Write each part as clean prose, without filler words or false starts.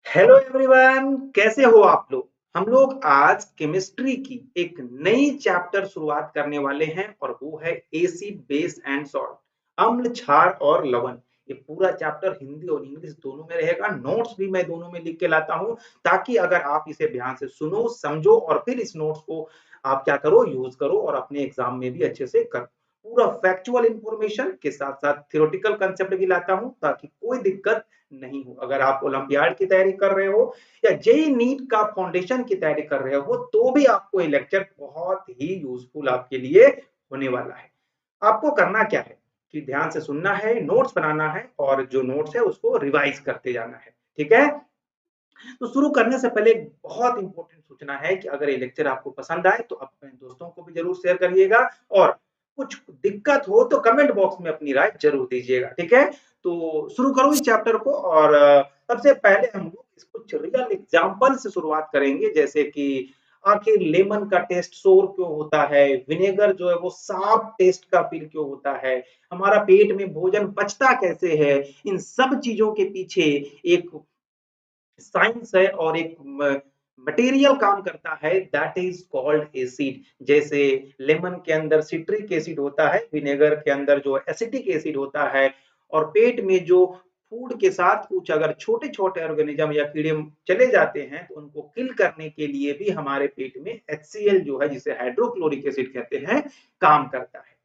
Hello everyone, कैसे हो आप लोग। हम लोग आज केमिस्ट्री की एक नई चैप्टर शुरुआत करने वाले हैं और वो है एसिड बेस एंड सॉल्ट, अम्ल क्षार और लवण। ये पूरा चैप्टर हिंदी और इंग्लिश दोनों में रहेगा। नोट्स भी मैं दोनों में लिख के लाता हूँ ताकि अगर आप इसे ध्यान से सुनो समझो और फिर इस नोट्स को आप क्या करो, यूज करो और अपने एग्जाम में भी अच्छे से करो। पूरा फैक्चुअल इंफॉर्मेशन के साथ साथ थ्योरेटिकल कंसेप्ट भी लाता हूँ ताकि कोई दिक्कत नहीं हो। अगर आप ओलंपियाड की तैयारी कर रहे हो या जेई नीट का फाउंडेशन की तैयारी कर रहे हो तो भी आपको ये लेक्चर बहुत ही यूजफुल आपके लिए होने वाला है। आपको करना क्या है कि ध्यान से सुनना है, नोट्स बनाना है और जो नोट्स है उसको रिवाइज करते जाना है। ठीक है, तो शुरू करने से पहले एक बहुत इंपॉर्टेंट सूचना है कि अगर ये लेक्चर आपको पसंद आए तो अपने दोस्तों को भी जरूर शेयर करिएगा और कुछ दिक्कत हो तो कमेंट बॉक्स में अपनी राय जरूर दीजिएगा। ठीक है, तो शुरू करो इस चैप्टर को और सबसे पहले हम लोग कुछ रियल एग्जांपल से शुरुआत करेंगे, जैसे कि आखिर लेमन का टेस्ट सोर क्यों होता है, विनेगर जो है वो साफ टेस्ट का फील क्यों होता है, हमारा पेट में भोजन पचता कैसे है। इन सब चीजों के पीछे एक साइंस है और एक मटेरियल काम करता है, दैट इज कॉल्ड एसिड। जैसे लेमन के अंदर सिट्रिक एसिड होता है, विनेगर के अंदर जो एसिटिक एसिड होता है और पेट में जो फूड के साथ कुछ अगर छोटे छोटे ऑर्गेनिज्म या कीड़े चले जाते हैं तो उनको किल करने के लिए भी हमारे पेट में HCl जो है, जिसे हाइड्रोक्लोरिक एसिड कहते हैं, काम करता है।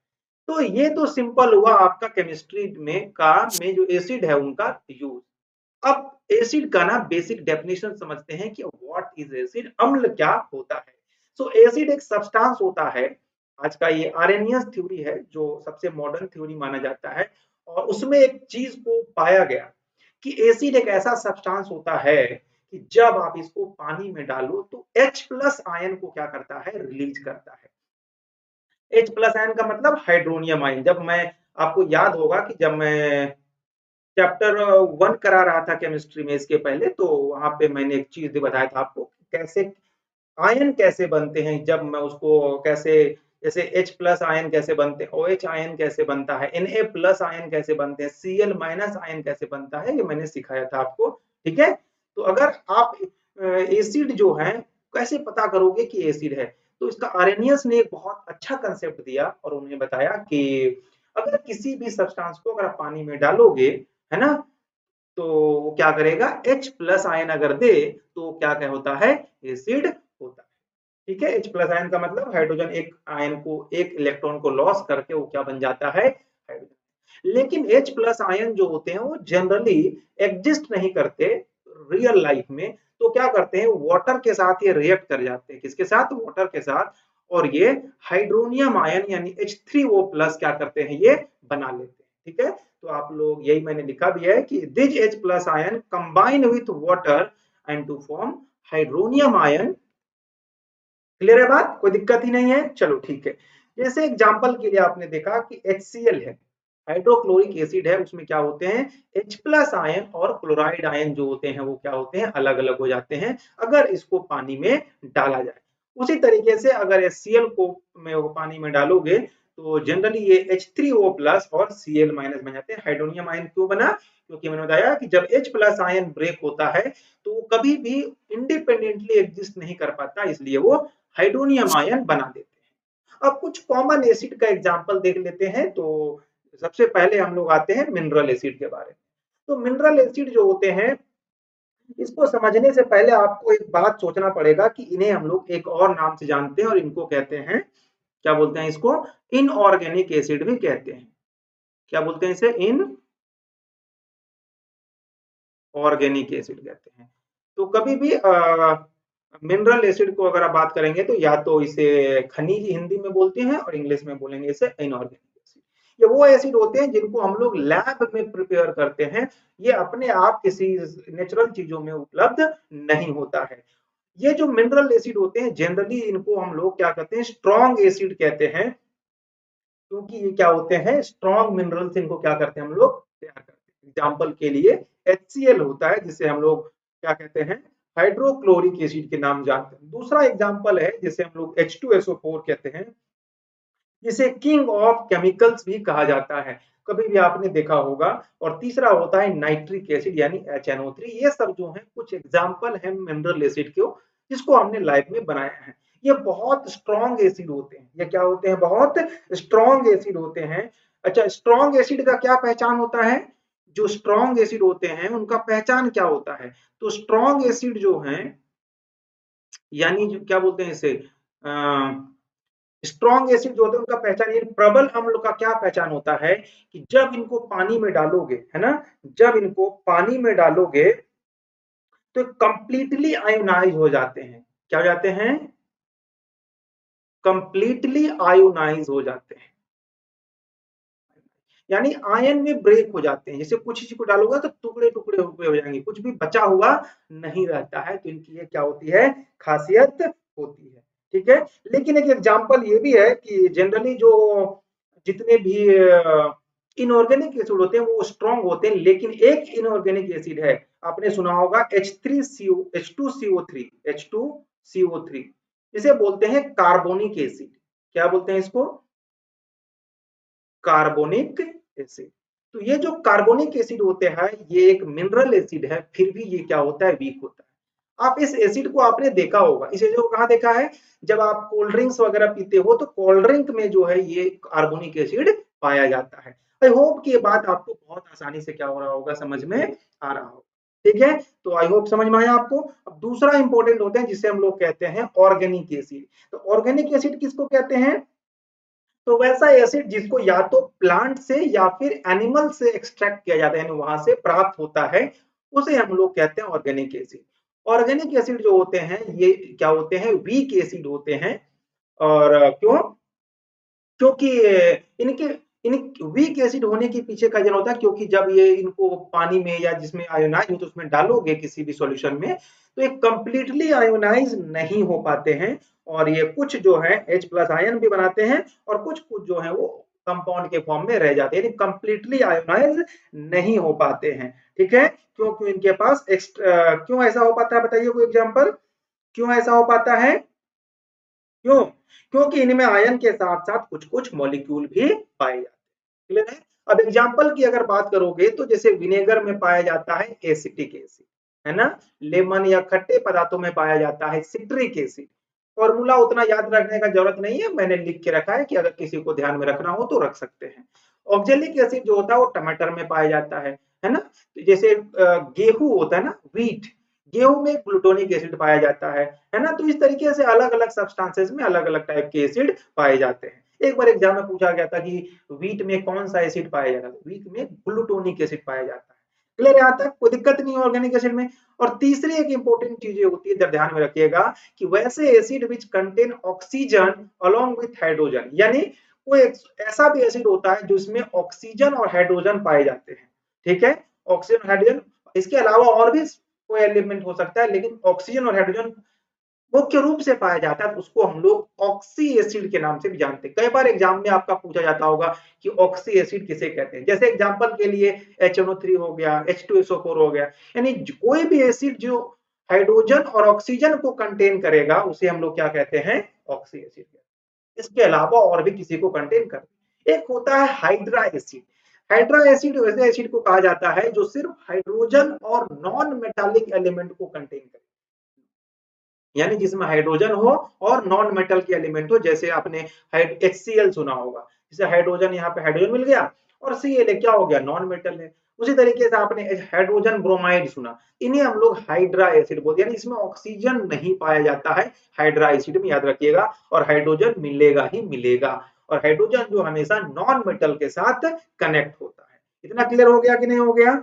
तो ये तो सिंपल हुआ आपका केमिस्ट्री में का में जो एसिड है उनका यूज। अब एसिड का ना बेसिक डेफिनेशन समझते हैं कि व्हाट इज एसिड, अम्ल क्या होता है। सो एसिड एक सब्सटेंस होता है। आज का ये आर्हेनियस थ्योरी है जो सबसे मॉडर्न थ्योरी माना जाता है और उसमें एक चीज को पाया गया कि एसिड एक ऐसा सब्सटेंस होता है कि जब आप इसको पानी में डालो तो H प्लस आयन को क्या करता है, रिलीज करता है। H प्लस आयन का मतलब हाइड्रोनियम आयन। जब मैं आपको याद होगा कि जब मैं चैप्टर 1 करा रहा था केमिस्ट्री में इसके पहले, तो वहां पे मैंने एक चीज बताया था आपको कैसे आयन कैसे बनते हैं, जब मैं उसको कैसे, जैसे H प्लस आयन कैसे बनते हैं, OH आयन कैसे बनता है, Na प्लस आयन कैसे बनते हैं, Cl माइनस आयन कैसे बनता है, ये मैंने सिखाया था आपको। ठीक है, तो अगर आप एसिड जो है कैसे पता करोगे कि एसिड है, तो इसका आर्हेनियस ने एक बहुत अच्छा कंसेप्ट दिया और उन्हें बताया कि अगर किसी भी सब्सटेंस को अगर आप पानी में डालोगे, है ना, तो वो क्या करेगा, H प्लस आयन अगर दे तो क्या होता है, एसिड होता है। ठीक है, H प्लस आयन का मतलब हाइड्रोजन एक आयन को, एक इलेक्ट्रॉन को लॉस करके वो क्या बन जाता है, हाइड्रोजन। लेकिन H प्लस आयन जो होते हैं वो जनरली एग्जिस्ट नहीं करते रियल लाइफ में। तो क्या करते हैं, वाटर के साथ ये रिएक्ट कर जाते हैं, किसके साथ, वाटर के साथ, और ये हाइड्रोनियम आयन यानी H3O प्लस क्या करते हैं, ये बना लेते हैं। ठीक है, तो आप लोग, यही मैंने लिखा भी है कि this H plus ion combine with water and to form hydronium ion. Clear है बात, कोई दिक्कत ही नहीं है, चलो ठीक है। जैसे एग्जांपल के लिए आपने देखा कि HCl है, हाइड्रोक्लोरिक एसिड है, उसमें क्या होते हैं, H प्लस आयन और क्लोराइड आयन जो होते हैं वो क्या होते हैं, अलग अलग हो जाते हैं अगर इसको पानी में डाला जाए। उसी तरीके से अगर HCl को में वो पानी में डालोगे तो जनरली ये H3O प्लस और Cl माइनस बन जाते हैं। हाइड्रोनियम आयन क्यों बना, क्योंकि मैंने बताया कि जब H प्लस आयन ब्रेक होता है तो वो कभी भी इंडिपेंडेंटली एग्जिस्ट नहीं कर पाता, इसलिए वो हाइड्रोनियम आयन बना देते हैं। अब कुछ कॉमन एसिड का एग्जांपल देख लेते हैं। तो सबसे पहले हम लोग आते हैं मिनरल एसिड के बारे में। तो मिनरल एसिड जो होते हैं, इसको समझने से पहले आपको एक बात सोचना पड़ेगा कि इन्हें हम लोग एक और नाम से जानते हैं और इनको कहते हैं, क्या बोलते हैं इसको, इनऑर्गेनिक एसिड भी कहते हैं। क्या बोलते हैं इसे, इन ऑर्गेनिक एसिड कहते हैं। तो कभी भी मिनरल एसिड को अगर आप बात करेंगे तो या तो इसे खनिज हिंदी में बोलते हैं और इंग्लिश में बोलेंगे इसे इनऑर्गेनिक एसिड। ये वो एसिड होते हैं जिनको हम लोग लैब में प्रिपेयर करते हैं, ये अपने आप किसी नेचुरल चीजों में उपलब्ध नहीं होता है। ये जो मिनरल एसिड होते हैं जनरली इनको हम लोग क्या कहते हैं, स्ट्रॉन्ग एसिड कहते हैं, क्योंकि ये क्या होते हैं, स्ट्रॉन्ग मिनरल्स, इनको क्या करते हैं हम लोग, तैयार करते हैं। एग्जाम्पल के लिए HCl होता है जिसे हम लोग क्या कहते हैं, हाइड्रोक्लोरिक एसिड के नाम जानते हैं। दूसरा एग्जाम्पल है जिसे हम लोग H2SO4 कहते हैं, जिसे किंग ऑफ केमिकल्स भी कहा जाता है, कभी भी आपने देखा होगा। और तीसरा होता है नाइट्रिक एसिड यानी HNO3। ये सब जो है कुछ एग्जाम्पल है मिनरल एसिड के जिसको हमने लाइफ में बनाया है। ये बहुत स्ट्रॉन्ग एसिड होते हैं। ये क्या होते हैं? बहुत स्ट्रॉन्ग एसिड होते हैं। अच्छा, स्ट्रॉन्ग एसिड का क्या पहचान होता है? जो स्ट्रॉन्ग एसिड होते हैं उनका पहचान क्या होता है? तो स्ट्रॉन्ग एसिड जो है यानी जो क्या बोलते हैं इसे, स्ट्रॉन्ग एसिड जो होते हैं उनका पहचान, ये प्रबल अम्ल का क्या पहचान होता है कि जब इनको पानी में डालोगे, है ना, जब इनको पानी में डालोगे तो कंप्लीटली आयोनाइज हो जाते हैं। क्या हो जाते हैं? कंप्लीटली आयोनाइज हो जाते हैं, यानी आयन में ब्रेक हो जाते हैं। जैसे कुछ चीज को डालोगे तो टुकड़े टुकड़े हो जाएंगे, कुछ भी बचा हुआ नहीं रहता है। तो इनकी ये क्या होती है? खासियत होती है। ठीक है। लेकिन एक एग्जांपल ये भी है कि जनरली जो जितने भी इनऑर्गेनिक एसिड होते हैं वो स्ट्रॉन्ग होते हैं, लेकिन एक इनऑर्गेनिक एसिड है, आपने सुना होगा H2CO3, H2CO3, इसे बोलते हैं कार्बोनिक एसिड। क्या बोलते हैं इसको? Carbonic acid. तो ये जो कार्बोनिक एसिड होते हैं ये एक मिनरल एसिड है, फिर भी ये क्या होता है? वीक होता है। आप इस एसिड को आपने देखा होगा, इसे जो कहाँ देखा है? जब आप कोल्ड ड्रिंक्स वगैरह पीते हो तो कोल्ड ड्रिंक में जो है ये कार्बोनिक एसिड पाया जाता है। आई होप कि ये बात आपको बहुत आसानी से क्या हो रहा होगा, समझ में आ रहा होगा। ठीक है, तो आई होप समझ में आया आपको। अब दूसरा इंपॉर्टेंट होते हैं जिसे हम लोग कहते हैं ऑर्गेनिक एसिड। तो ऑर्गेनिक एसिड किसको कहते हैं? तो वैसा एसिड जिसको या तो प्लांट से या फिर एनिमल से एक्सट्रैक्ट किया जाता है, वहां से प्राप्त होता है, उसे हम लोग कहते हैं ऑर्गेनिक एसिड। ऑर्गेनिक एसिड जो होते हैं ये क्या होते हैं? वीक एसिड होते हैं। और क्यों? क्योंकि इनके इन वीक एसिड होने के पीछे का जन होता है क्योंकि जब ये इनको पानी में या जिसमें आयोनाइज हो तो उसमें डालोगे किसी भी सॉल्यूशन में तो ये कंप्लीटली आयोनाइज नहीं हो पाते हैं। और ये कुछ जो है H प्लस आयन भी बनाते हैं और कुछ कुछ जो है वो कंपाउंड के फॉर्म में रह जाते हैं, यानी कंप्लीटली आयोनाइज नहीं हो पाते हैं। ठीक है, क्योंकि इनके पास क्यों ऐसा हो पाता है? बताइए कोई एग्जाम्पल, क्यों ऐसा हो पाता है? क्यों? क्योंकि इनमें आयन के साथ साथ कुछ कुछ मॉलिक्यूल भी पाए जाते हैं। क्लियर है? अब एग्जाम्पल की अगर बात करोगे तो जैसे विनेगर में पाया जाता है एसिटिक एसिड, है ना। लेमन या खट्टे पदार्थों में पाया जाता है सिट्रिक एसिड। फॉर्मूला उतना याद रखने का जरूरत नहीं है, मैंने लिख के रखा है कि अगर किसी को ध्यान में रखना हो तो रख सकते हैं। ऑक्जेलिक एसिड जो होता है वो टमाटर में पाया जाता है ना। तो जैसे गेहूं होता है ना, व्हीट, गेहूं में ग्लूटोनिक एसिड पाया जाता है ना। तो इस तरीके से अलग अलग सब्सटेंसेस में अलग अलग टाइप के एसिड पाए जाते हैं। एक बार एग्जाम में पूछा गया था कि व्हीट में कौन सा एसिड पाया जाता है? व्हीट में ग्लूटोनिक एसिड पाया जाता है। क्लियर, यहाँ तक कोई दिक्कत नहीं है ऑर्गेनिक एसिड में। और तीसरी एक इंपॉर्टेंट चीज होती है, जब ध्यान में रखिएगा कि वैसे acid which contain oxygen along with hydrogen, यानी कोई ऐसा भी एसिड होता है जिसमें ऑक्सीजन और हाइड्रोजन पाए जाते हैं। ठीक है, ऑक्सीजन हाइड्रोजन, इसके अलावा और भी कोई एलिमेंट हो सकता है, लेकिन ऑक्सीजन और हाइड्रोजन मुख्य रूप से पाया जाता है, तो उसको हम लोग ऑक्सी एसिड के नाम से भी जानते हैं। कई बार एग्जाम में आपका पूछा जाता होगा कि ऑक्सी एसिड किसे कहते हैं। जैसे एग्जांपल के लिए HNO3 हो गया, H2SO4 हो गया, यानी कोई भी एसिड जो हाइड्रोजन और ऑक्सीजन को कंटेन करेगा उसे हम लोग क्या कहते हैं? Oxy acid. इसके अलावा और भी किसी को कंटेन कर। एक होता है हाइड्रा एसिड। हाइड्रा एसिड वैसे एसिड को कहा जाता है जो सिर्फ हाइड्रोजन और नॉन मेटालिक एलिमेंट को कंटेन करे, यानी जिसमें हाइड्रोजन हो और नॉन मेटल के एलिमेंट हो। जैसे आपने HCl सुना होगा, जैसे हाइड्रोजन, यहाँ पे हाइड्रोजन मिल गया और Cl क्या हो गया? नॉन मेटल है। उसी तरीके से आपने हाइड्रोजन ब्रोमाइड सुना, इन्हें हम लोग हाइड्रा एसिड बोलते हैं, यानी इसमें ऑक्सीजन नहीं पाया जाता है हाइड्रा एसिड में, याद रखिएगा। और हाइड्रोजन मिलेगा ही मिलेगा, और हाइड्रोजन जो हमेशा नॉन मेटल के साथ कनेक्ट होता है। इतना क्लियर हो गया कि नहीं हो गया?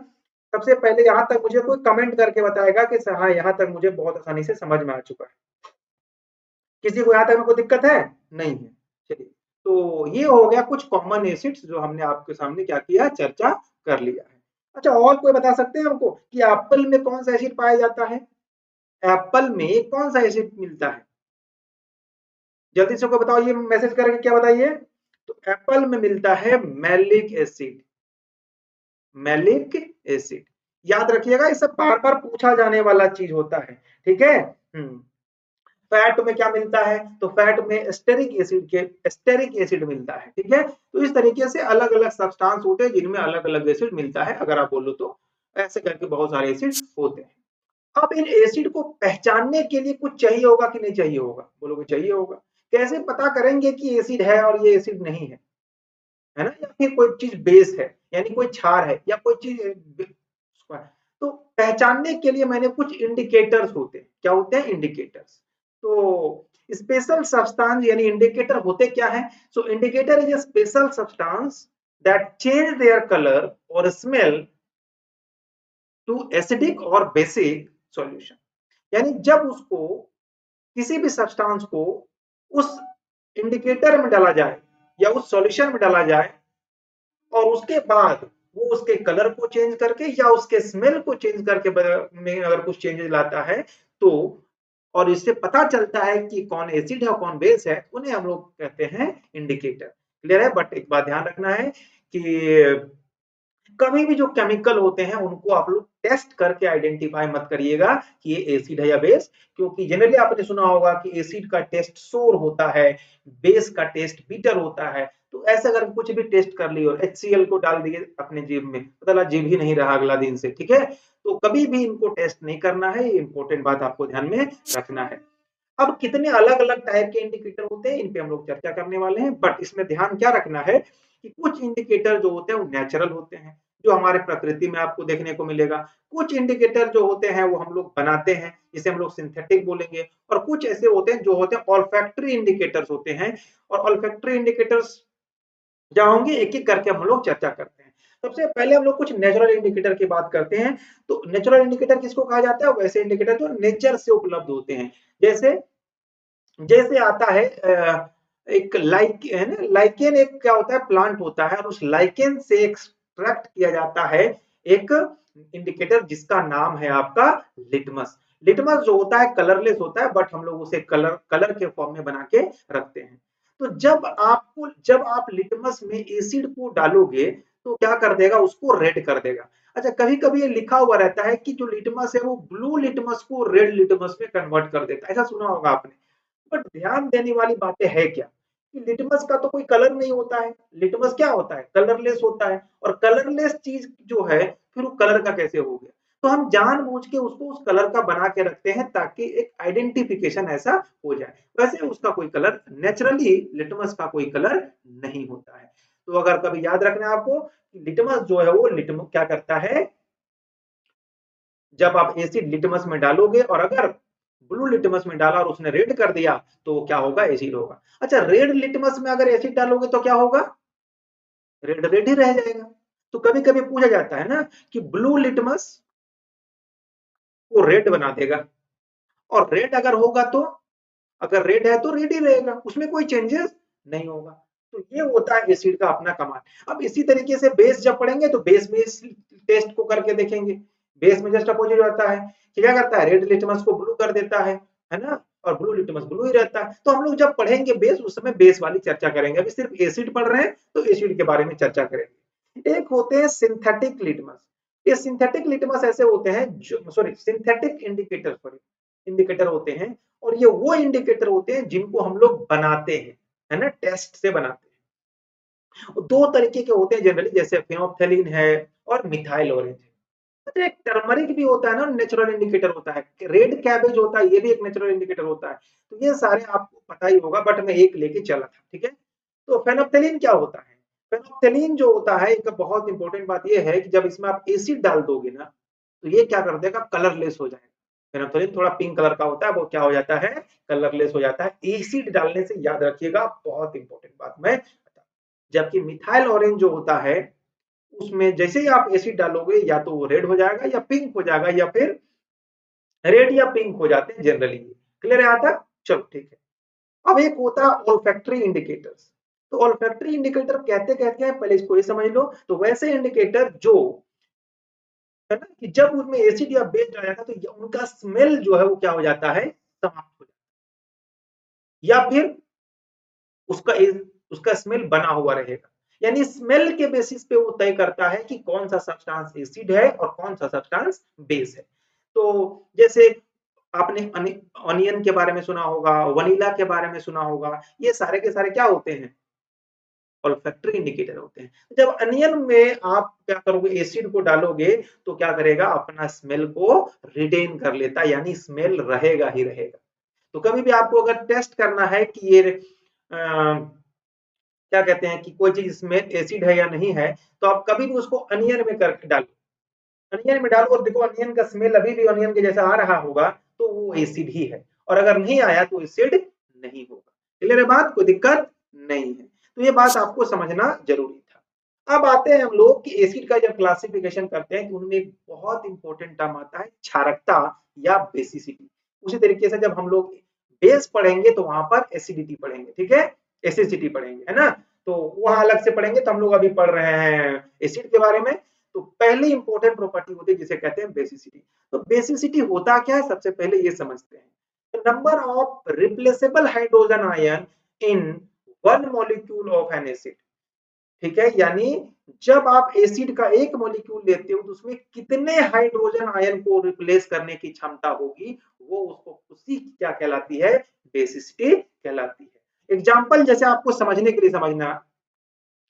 सबसे पहले यहाँ तक मुझे कोई कमेंट करके बताएगा कि हाँ यहाँ तक मुझे बहुत आसानी से समझ में आ चुका है। किसी को यहाँ तक में कोई दिक्कत है? नहीं है। चलिए, तो ये हो गया कुछ कॉमन एसिड्स जो हमने आपके सामने क्या किया, चर्चा कर लिया है। अच्छा, और कोई बता सकते हैं हमको कि एप्पल में कौन सा एसिड पाया जाता है? एप्पल में कौन सा एसिड मिलता है? जल्दी से कोई बताओ, ये मैसेज करके क्या बताइए। तो एप्पल में मिलता है मैलिक एसिड। मैलिक एसिड, याद रखिएगा, ये सब बार बार पूछा जाने वाला चीज होता है। ठीक है। फैट में क्या मिलता है, तो फैट में एस्टेरिक एसिड मिलता है, ठीक है। तो इस तरीके से अलग अलग सब्सटेंस होते हैं जिनमें अलग अलग एसिड मिलता है, अगर आप बोलो तो ऐसे करके बहुत सारे एसिड होते हैं। अब इन एसिड को पहचानने के लिए कुछ चाहिए होगा कि नहीं चाहिए होगा, बोलोगे चाहिए होगा। कैसे पता करेंगे कि एसिड है और ये एसिड नहीं है ना, या फिर कोई चीज बेस है यानी कोई क्षार है या कोई चीज, तो पहचानने के लिए मैंने कुछ इंडिकेटर्स होते हैं, क्या होते हैं इंडिकेटर्स। तो स्पेशल सब्सटेंस यानी इंडिकेटर होते क्या है, so indicator is a special substance that change their colour और स्मेल टू एसिडिक और बेसिक सॉल्यूशन। यानी जब उसको किसी भी सब्सटेंस को उस इंडिकेटर में डाला जाए या उस सॉल्यूशन में डाला जाए और उसके बाद वो उसके कलर को चेंज करके या उसके स्मेल को चेंज करके में अगर कुछ चेंजेस लाता है तो, और इससे पता चलता है कि कौन एसिड है और कौन बेस है, उन्हें हम लोग कहते हैं इंडिकेटर। क्लियर है। बट एक बात ध्यान रखना है कि कभी भी जो केमिकल होते हैं उनको आप लोग टेस्ट करके आइडेंटिफाई मत करिएगा कि ये एसिड है या बेस, क्योंकि जनरली आपने सुना होगा कि एसिड का टेस्ट सोर होता है, बेस का टेस्ट बिटर होता है। तो ऐसा अगर कुछ भी टेस्ट कर लियो, HCl को डाल दिए अपने जीभ में, पता लगा जीभ ही नहीं रहा अगला दिन से, ठीक है। तो कभी भी इनको टेस्ट नहीं करना है, ये इंपॉर्टेंट बात आपको ध्यान में रखना है। अब कितने अलग अलग टाइप के इंडिकेटर होते हैं इन पे हम लोग चर्चा करने वाले हैं, बट इसमें ध्यान क्या रखना है कि कुछ इंडिकेटर जो होते हैं वो नेचुरल होते हैं, जो हमारे प्रकृति में आपको देखने को मिलेगा। कुछ इंडिकेटर जो होते हैं वो हम लोग बनाते हैं, जिसे हम लोग सिंथेटिक बोलेंगे। और कुछ ऐसे होते हैं जो होते हैं ऑल्फैक्टरी इंडिकेटर्स होते हैं, और ऑल्फैक्टरी इंडिकेटर्स क्या होंगे एक एक करके हम लोग चर्चा करते हैं। सबसे पहले हम लोग कुछ नेचुरल इंडिकेटर की बात करते हैं। तो नेचुरल इंडिकेटर किसको कहा जाता है, वैसे इंडिकेटर जो नेचर से उपलब्ध होते हैं। जैसे जैसे आता है एक लाइक है ना, लाइकेन एक क्या होता है, प्लांट होता है, और उस लाइकेन से एक्सट्रैक्ट किया जाता है एक इंडिकेटर जिसका नाम है आपका लिटमस। लिटमस जो होता है कलरलेस होता है, बट हम लोग उसे कलर कलर के फॉर्म में बना के रखते हैं। तो जब आप लिटमस में एसिड को डालोगे तो क्या कर देगा, उसको रेड कर देगा। अच्छा, कभी कभी ये लिखा हुआ रहता है कि जो लिटमस है वो ब्लू लिटमस को रेड लिटमस में कन्वर्ट कर देता है, ऐसा सुना होगा आपने। बट ध्यान देने वाली बातें है क्या कि लिटमस का तो कोई कलर नहीं होता है, लिटमस क्या होता है, कलरलेस होता है। और कलरलेस चीज जो है फिर वो कलर का कैसे हो गया, तो हम जानबूझ के उसको उस कलर का बना के रखते हैं ताकि एक आइडेंटिफिकेशन ऐसा हो जाए। वैसे उसका कोई कलर, नेचुरली लिटमस का कोई कलर नहीं होता है। तो अगर कभी याद रखना है आपको, लिटमस जो है वो लिटमस क्या करता है, जब आप एसिड लिटमस में डालोगे और अगर ब्लू लिटमस में डाला और उसने रेड कर दिया तो क्या होगा, एसिड होगा। अच्छा, रेड लिटमस में अगर एसिड डालोगे तो क्या होगा, रेड रेड ही रह जाएगा। तो कभी कभी पूछा जाता है ना कि ब्लू लिटमस को रेड बना देगा, और रेड अगर होगा तो, अगर रेड है तो रेड ही रहेगा, उसमें कोई चेंजेस नहीं होगा। तो ये होता है एसिड का अपना कमाल। अब इसी तरीके से बेस जब पढ़ेंगे तो बेस में इस टेस्ट को करके देखेंगे। बेस में जस्ट अपोजिट रहता है कि क्या करता है, रेड लिटमस को ब्लू कर देता है ना, और ब्लू लिटमस ब्लू ही रहता है। तो हम लोग जब पढ़ेंगे बेस, उस समय बेस वाली चर्चा करेंगे। अभी सिर्फ एसिड पढ़ रहे हैं तो एसिड के बारे में चर्चा करेंगे। एक होते हैं सिंथेटिक लिटमस। ये सिंथेटिक लिटमस ऐसे होते हैं जो, sorry, synthetic indicator, sorry, indicator होते हैं। और ये वो इंडिकेटर होते हैं जिनको हम लोग बनाते हैं, है ना, टेस्ट से बनाते हैं। दो तरीके के होते हैं जनरली, जैसे फिनोप्थेलिन है और मिथाइल ऑरेंज है। अच्छा, एक टर्मरिक भी होता है ना, नेचुरल इंडिकेटर होता है। रेड कैबेज होता है, ये भी एक नेचुरल इंडिकेटर होता है। तो ये सारे आपको पता ही होगा, बट मैं एक लेके चला था, ठीक है। तो फेनोप्थेलिन क्या होता है, फेनोप्थेलिन जो होता है, एक बहुत इंपॉर्टेंट बात ये है कि जब इसमें आप एसिड डाल दोगे ना तो ये क्या कर देगा, कलरलेस हो जाएगा। फेनोप्थेलिन थोड़ा पिंक कलर का होता है, वो क्या हो जाता है, कलरलेस हो जाता है एसिड डालने से, याद रखिएगा, बहुत इंपॉर्टेंट बात मैं बता। जबकि मिथाइल ऑरेंज जो होता है उसमें जैसे ही आप एसिड डालोगे या तो वो रेड हो जाएगा या पिंक हो जाएगा, या फिर रेड या पिंक हो जाते हैं जनरली। क्लियर है यहाँ तक, चलो ठीक है। अब एक होता है ओल्फैक्टरी इंडिकेटर्स। तो ओल्फैक्टरी इंडिकेटर कहते कहते हैं, पहले इसको ये समझ लो। तो वैसे इंडिकेटर जो है ना, कि जब उनमें एसिड या बेस डाला जाता है तो उनका स्मेल जो है वो क्या हो जाता है, समाप्त हो जाता है, या फिर उसका उसका स्मेल बना हुआ रहेगा। यानी स्मेल के बेसिस पे वो तय करता है कि कौन सा सब्सटेंस एसिड है और कौन सा सब्सटेंस बेस है। तो जैसे आपने ऑनियन के बारे में सुना होगा, वनीला के बारे में सुना होगा, ये सारे के सारे क्या होते हैं, ऑल्फैक्टरी इंडिकेटर होते हैं। जब अनियन में आप क्या करोगे, एसिड को डालोगे तो क्या करेगा, अपना स्मेल को रिटेन कर लेता है, यानी स्मेल रहेगा ही रहेगा। तो कभी भी आपको अगर टेस्ट करना है कि ये क्या कहते हैं कि कोई चीज इसमें एसिड है या नहीं है, तो आप कभी भी उसको अनियन में करके डालो, अनियन में डालो और देखो अनियन का स्मेल अभी भी अनियन के जैसा आ रहा होगा तो वो एसिड ही है, और अगर नहीं आया तो एसिड नहीं होगा। क्लियर है बात, कोई दिक्कत नहीं है। तो ये बात आपको समझना जरूरी था। अब आते हैं हम लोग कि एसिड का जब क्लासिफिकेशन करते हैं तो उनमें एक बहुत इंपॉर्टेंट टर्म आता है क्षारकता या बेसिसिटी। उसी तरीके से जब हम लोग बेस पढ़ेंगे तो वहां पर एसिडिटी पढ़ेंगे, ठीक है, एसिडिटी पढ़ेंगे, है ना। तो वहां अलग से पढ़ेंगे, तो हम लोग अभी पढ़ रहे हैं एसिड के बारे में। तो पहली इंपॉर्टेंट प्रॉपर्टी होती है जिसे कहते हैं बेसिसिटी। तो बेसिसिटी होता क्या है, सबसे पहले ये समझते हैं। Number of replaceable hydrogen ion in one molecule of an acid, ठीक है, यानी जब आप एसिड का एक मॉलिक्यूल लेते हो तो उसमें कितने हाइड्रोजन आयन को रिप्लेस करने की क्षमता होगी, वो उसको उसी क्या कहलाती है, बेसिसिटी कहलाती है। एग्जांपल जैसे आपको समझने के लिए समझना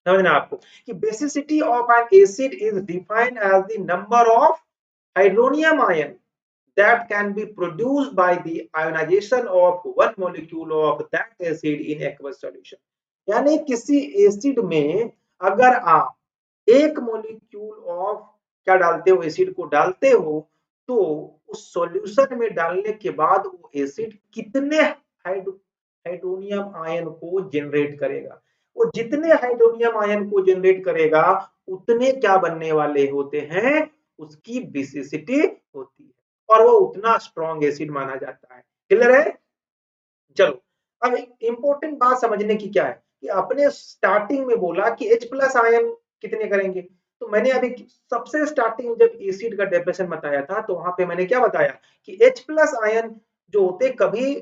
आपको कि basicity of an acid is defined as the number of hydronium ion that can be produced by the ionization of one molecule of that acid in aqueous solution। यानी किसी एसिड में अगर आप एक मॉलिक्यूल ऑफ क्या डालते हो, acid को डालते हो, तो उस सॉल्यूशन में डालने के बाद वो एसिड कितने हाइड्रोनियम आयन को जनरेट करेगा। वो जितने हाइड्रोनियम आयन को जनरेट करेगा उतने क्या बनने वाले होते हैं, उसकी बेसिसिटी होती है, और वो उतना स्ट्रॉन्ग एसिड माना जाता है। क्लियर है। चलो अब इंपॉर्टेंट बात समझने की क्या है कि आपने स्टार्टिंग में बोला कि H प्लस आयन कितने करेंगे। तो मैंने अभी सबसे स्टार्टिंग में जब एसिड का डेफिनेशन बताया था तो वहां पे मैंने क्या बताया कि H प्लस आयन जो होते कभी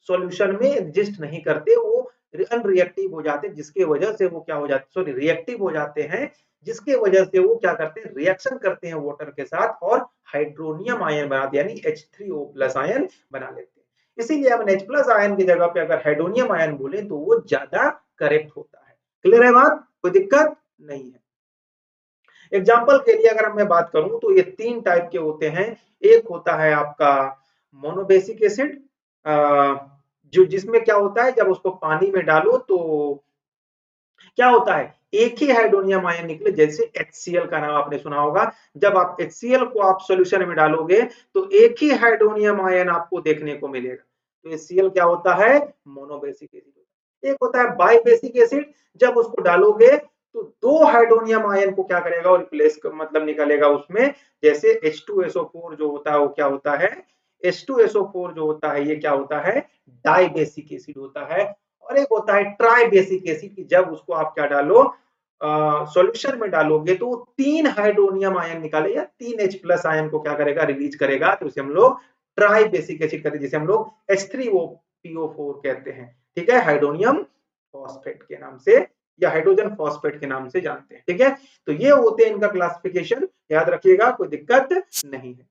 सॉल्यूशन में एग्जिस्ट नहीं करते, वो अनरिएक्टिव हो जाते, जिसके वजह से वो क्या हो जाते, सॉरी रिएक्टिव हो जाते हैं, जिसके वजह से वो क्या करते हैं, रिएक्शन करते हैं वाटर के साथ और हाइड्रोनियम आयन बनाते, यानी H3O प्लस आयन बना लेते हैं। इसीलिए हम H प्लस आयन की जगह पे अगर हाइड्रोनियम आयन बोले तो वो ज्यादा करेक्ट होता है। क्लियर है बात, कोई दिक्कत नहीं है। एग्जाम्पल के लिए अगर मैं बात करूं तो ये तीन टाइप के होते हैं। एक होता है आपका मोनोबेसिक एसिड, जो जिसमें क्या होता है जब उसको पानी में डालो तो क्या होता है, एक ही हाइड्रोनियम आयन निकले, जैसे HCl का नाम आपने सुना होगा। जब आप HCl को आप सॉल्यूशन में डालोगे तो एक ही हाइड्रोनियम आयन आपको देखने को मिलेगा। तो HCl क्या होता है, मोनोबेसिक एसिड। एक होता है बाइबेसिक एसिड, जब उसको डालोगे तो दो हाइड्रोनियम आयन को क्या करेगा और रिप्लेस मतलब निकलेगा उसमें, जैसे H2SO4 जो होता है वो क्या होता है, H2SO4 जो होता है ये क्या होता है, डाइबेसिक एसिड होता है। और एक होता है ट्राई बेसिक एसिड, की जब उसको आप क्या डालो सॉल्यूशन में डालोगे तो तीन हाइड्रोनियम आयन निकालेगा, तीन H प्लस आयन को क्या करेगा, रिलीज करेगा, तो उसे हम लोग ट्राई बेसिक एसिड कहते हैं, जिसे हम लोग H3PO4 कहते हैं, ठीक है, हाइड्रोनियम फॉस्फेट के नाम से या हाइड्रोजन फॉस्फेट के नाम से जानते हैं, ठीक है। तो ये होते हैं इनका क्लासिफिकेशन, याद रखिएगा, कोई दिक्कत नहीं है।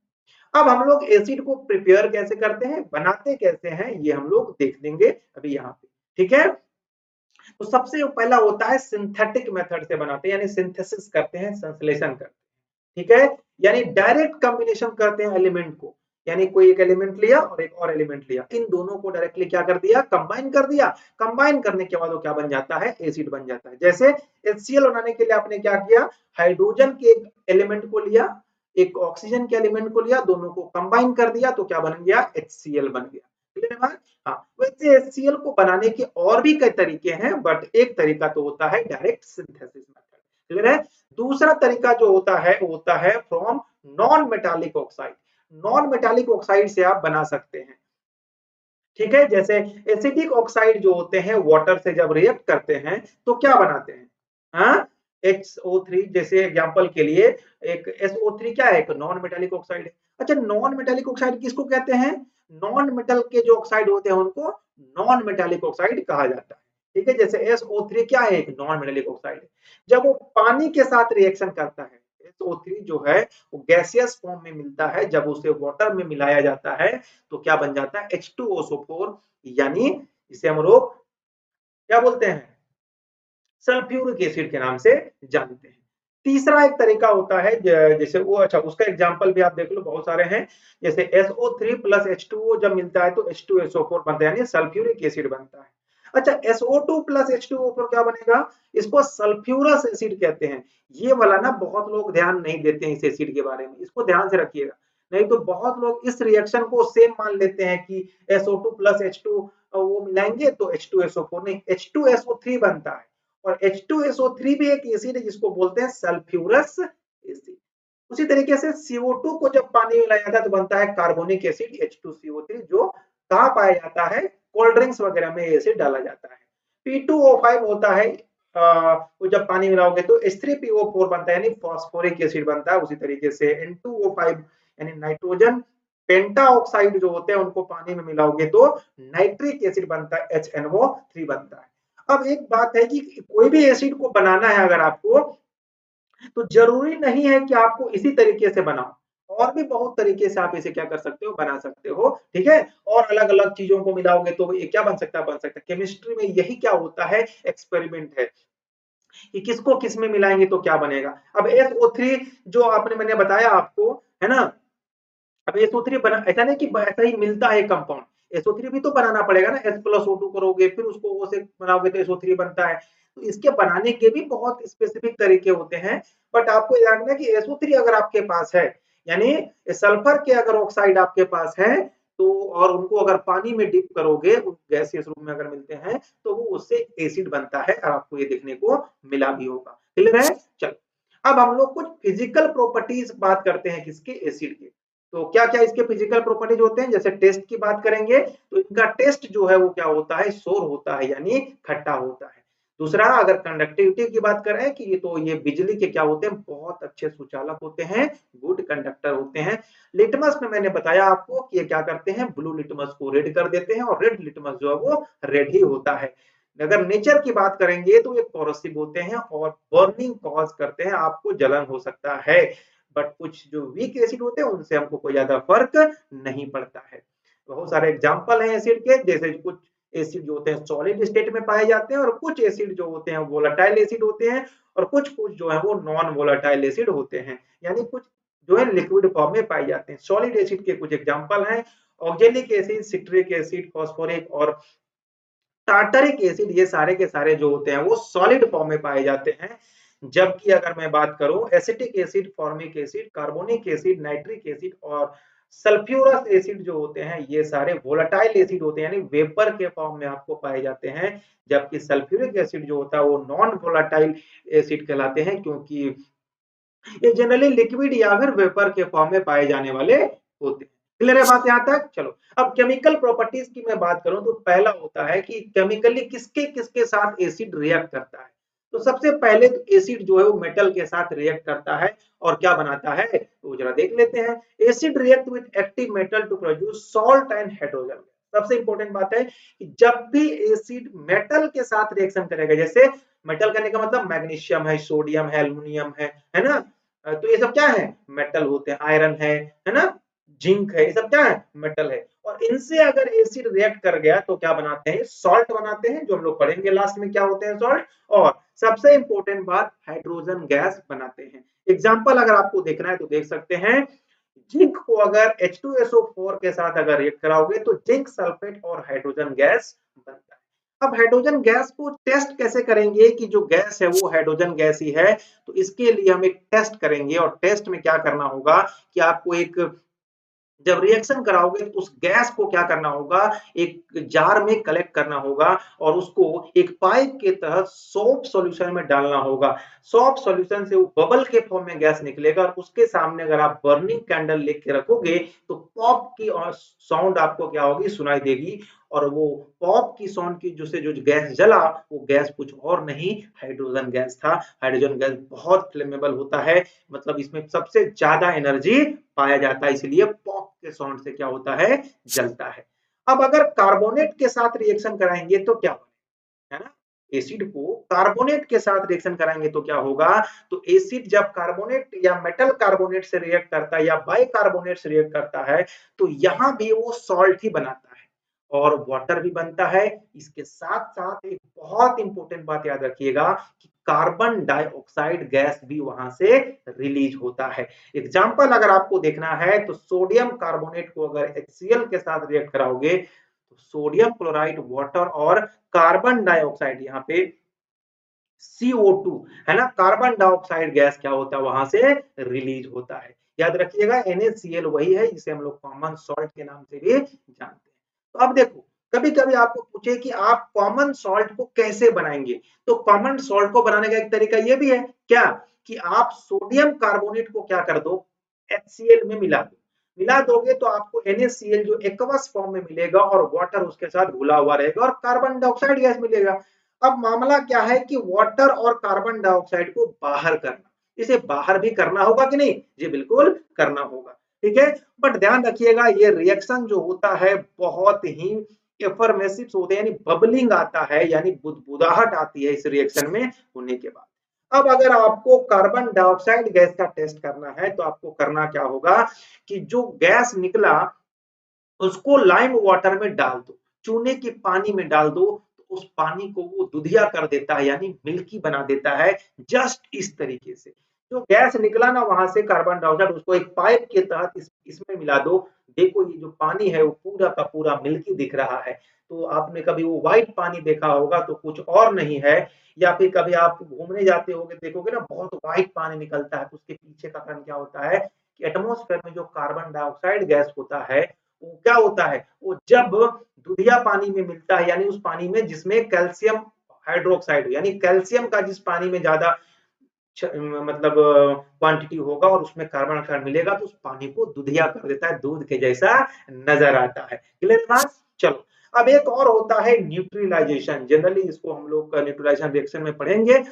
अब हम लोग एसिड को प्रिपेयर कैसे करते हैं, बनाते कैसे हैं, ये हम लोग देख लेंगे अभी यहाँ पे, ठीक है। तो सबसे पहला होता है सिंथेटिक मेथड से बनाते हैं, यानी सिंथेसिस करते हैं, संश्लेषण करते हैं, ठीक है, यानी डायरेक्ट कॉम्बिनेशन करते हैं एलिमेंट को, यानी कोई एक एलिमेंट लिया और एक और एलिमेंट लिया, इन दोनों को डायरेक्टली क्या कर दिया, कंबाइन कर दिया। कंबाइन करने के बाद वो क्या बन जाता है, एसिड बन जाता है। जैसे HCl बनाने के लिए आपने क्या किया, हाइड्रोजन के एक एलिमेंट को लिया, एक ऑक्सीजन के एलिमेंट को लिया, दोनों को कंबाइन कर दिया तो क्या बन गया, HCl बन गया। क्लियर है बात। हाँ, वैसे HCl को बनाने के और भी कई तरीके हैं, बट एक तरीका तो होता है डायरेक्ट सिंथेसिस मेथड। क्लियर है। दूसरा तरीका जो होता है वो होता है from non metallic oxide. Non metallic oxide से आप बना सकते हैं, ठीक है। जैसे एसिडिक ऑक्साइड जो होते हैं वाटर से जब रिएक्ट करते हैं तो क्या बनाते हैं, हाँ, XO3 जैसे एग्जांपल के लिए, एक SO3 क्या है, एक नॉन मेटालिक ऑक्साइड है। अच्छा, नॉन मेटालिक ऑक्साइड किसको कहते हैं, नॉन मेटल के जो ऑक्साइड होते हैं उनको नॉन मेटालिक ऑक्साइड कहा जाता है, ठीक है। जैसे SO3 क्या है, एक नॉन मेटालिक ऑक्साइड है। जब वो पानी के साथ रिएक्शन करता है, SO3 जो है वो गैसियस फॉर्म में मिलता है, जब उसे वाटर में मिलाया जाता है तो क्या बन जाता है H2SO4, यानी इसे हम लोग क्या बोलते हैं सल्फ्यूरिक एसिड के नाम से जानते हैं। तीसरा एक तरीका होता है जैसे वो, अच्छा उसका एग्जांपल भी आप देख लो, बहुत सारे हैं। जैसे SO3 प्लस H2O जब मिलता है तो H2SO4 बनता है, यानी सल्फ्यूरिक एसिड बनता है। अच्छा SO2 प्लस H2O4 क्या बनेगा, इसको सल्फ्यूरस एसिड कहते हैं। ये वाला ना बहुत लोग ध्यान नहीं देते हैं इस एसिड के बारे में, इसको ध्यान से रखिएगा, नहीं तो बहुत लोग इस रिएक्शन को सेम मान लेते हैं कि SO2 प्लस H2 वो मिलाएंगे तो H2SO4, नहीं H2SO3 बनता है। और H2SO3 भी एक एसिड है जिसको बोलते हैं सल्फ्यूरस एसिड। उसी तरीके से CO2 को जब पानी में मिलाया जाता है तो बनता है कार्बोनिक एसिड H2CO3, जो कहाँ पाया जाता है, कोल्ड ड्रिंक्स वगैरह में एसिड डाला जाता है। P2O5 होता है, वो जब पानी मिलाओगे तो H3PO4 बनता है, यानी फॉस्फोरिक एसिड बनता है। उसी तरीके से N2O5 यानी नाइट्रोजन पेंटा ऑक्साइड जो होते हैं उनको पानी में मिलाओगे तो नाइट्रिक एसिड बनता है, HNO3 बनता है। अब एक बात है कि कोई भी एसिड को बनाना है अगर आपको, तो जरूरी नहीं है कि आपको इसी तरीके से बनाओ, और भी बहुत तरीके से आप इसे क्या कर सकते हो, बना सकते हो, ठीक है। और अलग अलग चीजों को मिलाओगे तो ये क्या बन सकता है, बन सकता है। केमिस्ट्री में यही क्या होता है, एक्सपेरिमेंट है कि किसको किस में मिलाएंगे तो क्या बनेगा। अब SO3 जो आपने मैंने बताया आपको, है ना, अब SO3 बना, ऐसा नहीं कि ऐसा ही मिलता है कंपाउंड, SO3 भी तो बनाना पड़ेगा ना, H+O2 करोगे फिर उसको O से बनाओगे तो SO3 बनता है। तो इसके बनाने के भी बहुत स्पेसिफिक तरीके होते हैं। बट आपको याद रखना कि SO3 अगर आपके पास है, यानी सल्फर के अगर ऑक्साइड आपके पास है, तो और उनको अगर पानी में डिप करोगे, गैसियस रूप में अगर मिलते हैं तो वो उससे एसिड बनता है, और आपको ये देखने को मिला भी होगा। क्लियर है, चलो अब हम लोग कुछ फिजिकल प्रॉपर्टीज बात करते हैं किसके, एसिड के। तो क्या क्या इसके फिजिकल प्रॉपर्टीज होते हैं, जैसे टेस्ट की बात करेंगे तो इनका टेस्ट जो है वो क्या होता है, सोर होता है, यानी खट्टा होता है। दूसरा, अगर कंडक्टिविटी की बात करें कि ये बिजली के क्या होते हैं, बहुत अच्छे सुचालक होते हैं, गुड कंडक्टर होते हैं। लिटमस में मैंने बताया आपको कि ये क्या करते हैं, ब्लू लिटमस को रेड कर देते हैं, और रेड लिटमस जो है वो रेड ही होता है। अगर नेचर की बात करेंगे तो ये कोरोसिव होते हैं और बर्निंग कॉज करते हैं, आपको जलन हो सकता है। बट कुछ जो वीक एसिड होते हैं उनसे हमको कोई ज्यादा फर्क नहीं पड़ता है। बहुत सारे एग्जाम्पल हैं एसिड के, जैसे कुछ एसिड जो होते हैं सॉलिड स्टेट में पाए जाते हैं, और कुछ एसिड जो होते हैं वोलेटाइल एसिड होते हैं, और कुछ कुछ जो है वो नॉन वोलेटाइल एसिड होते हैं, यानी कुछ जो है लिक्विड फॉर्म में पाए जाते हैं। सॉलिड एसिड के कुछ एग्जाम्पल हैं oxalic acid, citric acid, phosphoric और टार्टरिक एसिड, ये सारे के सारे जो होते हैं वो सॉलिड फॉर्म में पाए जाते हैं। जबकि अगर मैं बात करूं acetic acid, formic acid, carbonic acid, nitric acid और सल्फ्यूरस एसिड जो होते हैं ये सारे वोलेटाइल एसिड होते हैं, यानी वेपर के फॉर्म में आपको पाए जाते हैं। जबकि सल्फ्यूरिक एसिड जो होता है वो नॉन वोलेटाइल एसिड कहलाते हैं, क्योंकि ये जनरली लिक्विड या फिर वेपर के फॉर्म में पाए जाने वाले होते हैं। क्लियर है बात यहाँ तक, चलो अब केमिकल प्रॉपर्टीज की मैं बात करूं तो पहला होता है कि केमिकली किसके किसके साथ एसिड रिएक्ट करता है। तो सबसे पहले तो एसिड जो है वो मेटल के साथ रिएक्ट करता है, और क्या बनाता है तो जरा देख लेते हैं। Acid react with active metal to produce salt and hydrogen. सबसे इंपॉर्टेंट बात है कि जब भी एसिड मेटल के साथ रिएक्शन करेगा, जैसे मेटल करने का मतलब मैग्नीशियम है, सोडियम है, एल्युमिनियम है ना, तो ये सब क्या है, मेटल होते हैं। आयरन है ना, जिंक है, ये सब क्या है, मेटल है। और इनसे अगर एसिड रिएक्ट कर गया तो क्या बनाते हैं, सॉल्ट बनाते हैं, जो हम लोग पढ़ेंगे लास्ट में क्या होते हैं सॉल्ट। और सबसे इंपॉर्टेंट बात, हाइड्रोजन गैस बनाते हैं। एग्जाम्पल अगर आपको देखना है तो देख सकते हैं, जिंक को अगर H2SO4 के साथ अगर रिएक्ट कराओगे तो जिंक सल्फेट और हाइड्रोजन गैस बनता है। अब हाइड्रोजन गैस को टेस्ट कैसे करेंगे कि जो गैस है वो हाइड्रोजन गैस ही है, तो इसके लिए हम एक टेस्ट करेंगे। और टेस्ट में क्या करना होगा कि आपको एक, जब रिएक्शन कराओगे तो उस गैस को क्या करना होगा, एक जार में कलेक्ट करना होगा, और उसको एक पाइप के तहत सोप सॉल्यूशन में डालना होगा। सोप सॉल्यूशन से वो बबल के फॉर्म में गैस निकलेगा, और उसके सामने अगर आप बर्निंग कैंडल लेके रखोगे तो पॉप की साउंड आपको क्या होगी, सुनाई देगी। और वो पॉप की साउंड की जो गैस जला, वो गैस कुछ और नहीं, हाइड्रोजन गैस था। हाइड्रोजन गैस बहुत फ्लेमेबल होता है, मतलब इसमें सबसे ज्यादा एनर्जी पाया जाता है, इसलिए पॉप के साउंड से क्या होता है, जलता है। अब अगर कार्बोनेट के साथ रिएक्शन कराएंगे तो क्या है ना, एसिड को कार्बोनेट के साथ रिएक्शन कराएंगे तो क्या होगा, तो एसिड जब कार्बोनेट या मेटल कार्बोनेट से रिएक्ट करता है या बाइकार्बोनेट से रिएक्ट करता है तो यहां भी वो सॉल्ट ही बनाता है और वाटर भी बनता है। इसके साथ साथ एक बहुत इंपॉर्टेंट बात याद रखिएगा कि कार्बन डाइऑक्साइड गैस भी वहां से रिलीज होता है। एग्जाम्पल अगर आपको देखना है तो सोडियम कार्बोनेट को अगर HCl के साथ रिएक्ट कराओगे तो सोडियम क्लोराइड वाटर और कार्बन डाइऑक्साइड यहाँ पे CO2 है ना, कार्बन डाइऑक्साइड गैस क्या होता है वहां से रिलीज होता है। याद रखिएगा NaCl वही है जिसे हम लोग कॉमन सॉल्ट के नाम से भी जानते हैं। तो अब देखो कभी कभी आपको पूछे कि आप कॉमन सॉल्ट को कैसे बनाएंगे, तो कॉमन सॉल्ट को बनाने का एक तरीका ये भी है क्या कि आप सोडियम कार्बोनेट को क्या कर दो HCl में मिला दोगे तो आपको NaCl जो एक्वस फॉर्म में मिलेगा और वाटर उसके साथ घुला हुआ रहेगा और कार्बन डाइऑक्साइड गैस मिलेगा। अब मामला क्या है कि वाटर और कार्बन डाइऑक्साइड को बाहर करना, इसे बाहर भी करना होगा कि नहीं, जी बिल्कुल करना होगा, ठीक है। बट ध्यान रखिएगा ये रिएक्शन जो होता है बहुत ही एफर्मेसिव होते हैं, यानी बबलिंग आता है, यानी बुदबुदाहट आती है इस रिएक्शन में होने के बाद। अब अगर आपको कार्बन डाइऑक्साइड गैस का टेस्ट करना है तो आपको करना क्या होगा कि जो गैस निकला उसको लाइम वाटर में डाल दो, चूने के पानी में डाल दो, तो उस पानी को वो दुधिया कर देता है यानी मिल्की बना देता है। जस्ट इस तरीके से जो गैस निकला ना वहां से कार्बन डाइऑक्साइड उसको एक पाइप के तहत इसमें मिला दो, देखो ये जो पानी है वो पूरा का पूरा मिल्की दिख रहा है। तो आपने कभी वो व्हाइट पानी देखा होगा तो कुछ और नहीं है, या फिर कभी आप घूमने जाते होगे देखोगे ना बहुत व्हाइट पानी निकलता है, तो उसके पीछे का कारण क्या होता है कि एटमॉस्फेयर में जो कार्बन डाइऑक्साइड गैस होता है वो क्या होता है, वो जब दुधिया पानी में मिलता है यानी उस पानी में जिसमें कैल्शियम हाइड्रोक्साइड यानी कैल्शियम का जिस पानी में ज्यादा मतलब क्वांटिटी होगा और उसमें कार्बन डाइऑक्साइड मिलेगा तो उस पानी को दुधिया कर देता है, दूध के जैसा नजर आता है। क्लियर बात, चलो अब एक और होता है न्यूट्रलाइजेशन, जनरली इसको हम लोग न्यूट्रलाइजेशन रिएक्शन में पढ़ेंगे।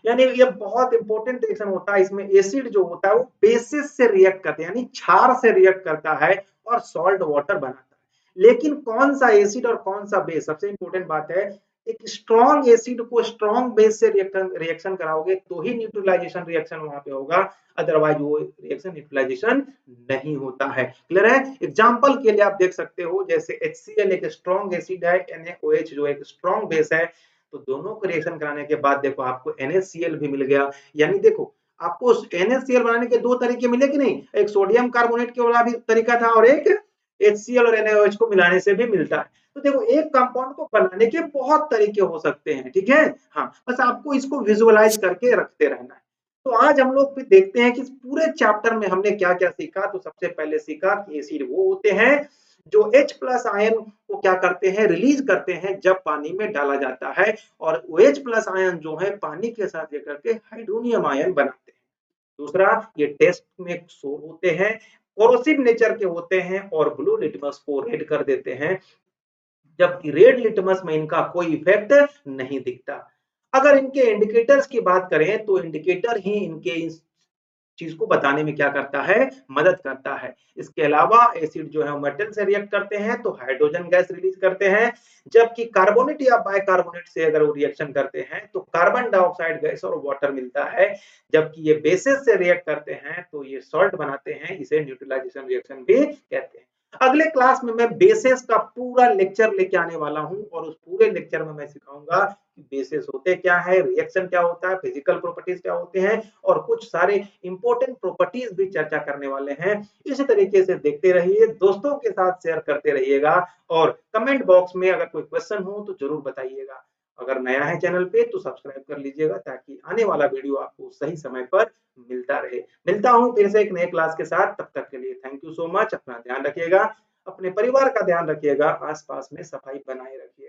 यानी ये बहुत इंपॉर्टेंट रिएक्शन होता है, इसमें एसिड जो होता है वो बेसिस से रिएक्ट करते हैं यानी क्षार से रिएक्ट करता है और सॉल्ट वाटर बनाता है। लेकिन कौन सा एसिड और कौन सा बेस, सबसे इंपॉर्टेंट बात है, एक स्ट्रॉन्ग एसिड को स्ट्रॉन्ग बेस से रिएक्शन कराओगे तो ही न्यूट्रलाइजेशन रिएक्शन वहां पे होगा, अदरवाइज वो रिएक्शन न्यूट्रलाइजेशन नहीं होता है। क्लियर है, एग्जांपल के लिए आप देख सकते हो जैसे HCl एक स्ट्रॉन्ग एसिड है, NaOH जो एक स्ट्रॉन्ग बेस है, तो दोनों को रिएक्शन कराने के बाद देखो आपको NaCl भी मिल गया। यानी देखो आपको NaCl बनाने के दो तरीके मिले कि नहीं, एक सोडियम कार्बोनेट के वाला भी तरीका था और एक HCl और NaOH को मिलाने से भी मिलता है। तो देखो एक कंपाउंड को बनाने के बहुत तरीके हो सकते हैं, ठीक है, हाँ बस आपको इसको विजुअलाइज करके रखते रहना है। तो आज हम लोग फिर देखते हैं कि पूरे चैप्टर में हमने क्या क्या सीखा। तो सबसे पहले सीखा कि एसिड वो होते हैं जो H प्लस आयन को क्या करते हैं, रिलीज करते हैं जब पानी में डाला जाता है, और OH प्लस आयन जो है पानी के साथ लेकर के हाइड्रोनियम आयन बनाते हैं। दूसरा, ये टेस्ट में शो होते हैं, कोरोसिव नेचर के होते हैं और ब्लू लिटमस को रेड कर देते हैं, जबकि रेड लिटमस में इनका कोई इफेक्ट नहीं दिखता। अगर इनके इंडिकेटर्स की बात करें तो इंडिकेटर ही इनके इस चीज को बताने में क्या करता है, मदद करता है। इसके अलावा एसिड जो है मेटल से रिएक्ट करते हैं तो हाइड्रोजन गैस रिलीज करते हैं, जबकि कार्बोनेट या बाइकार्बोनेट से अगर वो रिएक्शन करते हैं तो कार्बन डाइऑक्साइड गैस और वाटर मिलता है, जबकि ये बेसिस से रिएक्ट करते हैं तो ये सॉल्ट बनाते हैं, इसे न्यूट्रलाइजेशन रिएक्शन भी कहते हैं। अगले क्लास में मैं बेसिस का पूरा लेक्चर लेके आने वाला हूं और उस पूरे लेक्चर में मैं सिखाऊंगा कि बेसिस होते क्या है, रिएक्शन क्या होता है, फिजिकल प्रॉपर्टीज क्या होते हैं और कुछ सारे इंपॉर्टेंट प्रॉपर्टीज भी चर्चा करने वाले हैं। इसी तरीके से देखते रहिए, दोस्तों के साथ शेयर करते रहिएगा और कमेंट बॉक्स में अगर कोई क्वेश्चन हो तो जरूर बताइएगा। अगर नया है चैनल पे तो सब्सक्राइब कर लीजिएगा ताकि आने वाला वीडियो आपको सही समय पर मिलता रहे। मिलता हूं फिर से एक नए क्लास के साथ, तब तक के लिए थैंक यू सो मच। अपना ध्यान रखिएगा, अपने परिवार का ध्यान रखिएगा, आसपास में सफाई बनाए रखिए।